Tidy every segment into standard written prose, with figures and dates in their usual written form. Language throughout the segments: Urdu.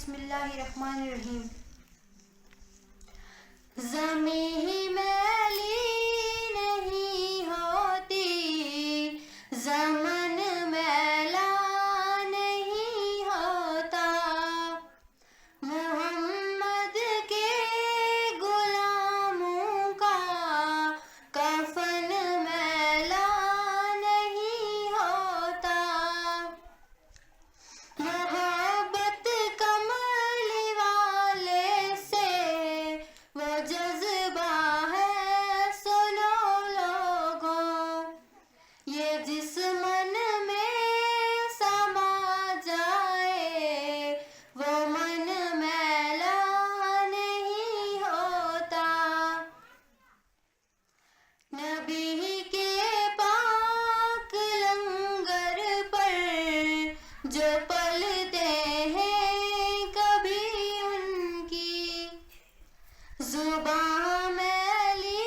بسم اللہ الرحمن الرحیم. زمین میلی نہیں ہوتی، زمن میلا نہیں ہوتا، محمد کے غلاموں کا کفن میلا نہیں ہوتا. محبت کملی والے سے وہ جذبہ ہے، سنو لوگوں، یہ جس من میں سما جائے وہ من میلا نہیں ہوتا. نبی کے پاک لنگر پر جو پلتے ہیں، کبھی ان کی زبان میلی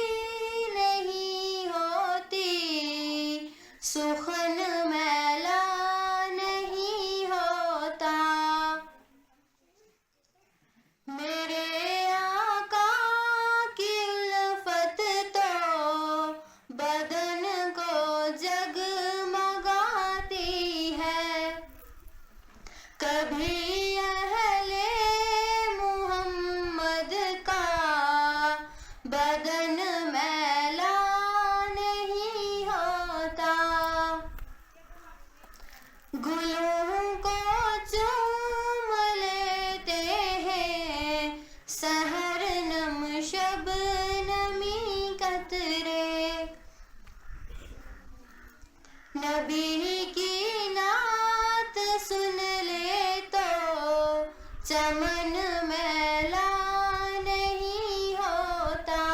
نہیں ہوتی، سخن میلا نہیں ہوتا. میرے آقا کی الفت تو بدن کو جگمگاتی ہے، کبھی اہل محمد کا بدن میلا نہیں ہوتا. گلوں کو چوم لیتے ہیں سحر نم شب نمی قطرے، نبی کی نعت سن لے تو چمن میلا نہیں ہوتا.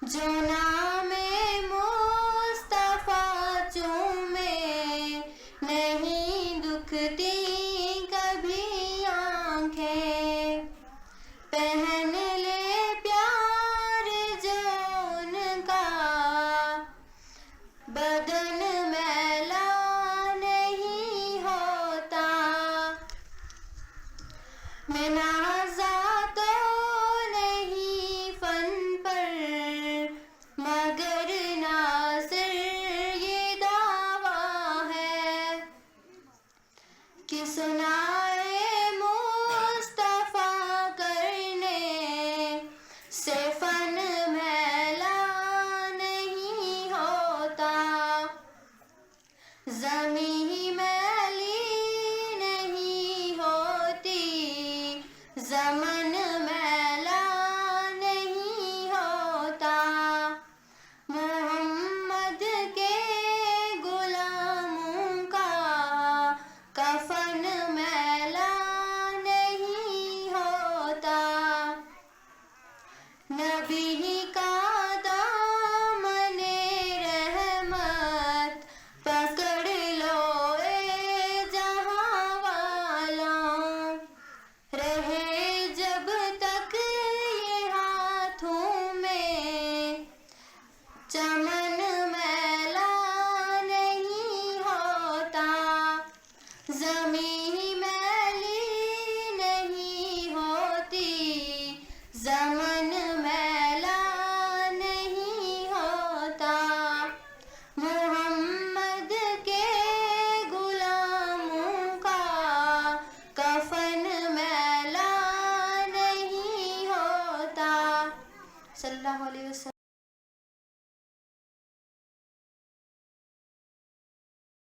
جو نام مصطفیٰ چومے نہیں دکھتی کبھی آنکھیں، پہن لے پیار جو ان کا بدن میلا نہیں ہوتا. میں نازا تو نہیں فن پر، مگر ناصر یہ دعویٰ ہے کہ سنائے مصطفیٰ کرنے سے فن میلا نہیں ہوتا. زمین میلی نہیں ہوتی، زمن میلا نہیں ہوتا، محمد کے غلاموں کا کفن میلا نہیں ہوتا. نبی کا دامن رحمت پکڑ لو اے جہاں والوں، رہے جب تک یہ ہاتھوں میں چمن میلا نہیں ہوتا. زمین میلی نہیں ہوتی، زمن میلا نہیں ہوتا، محمد کے غلاموں کا کفن میلا نہیں ہوتا. صلی اللہ علیہ وسلم.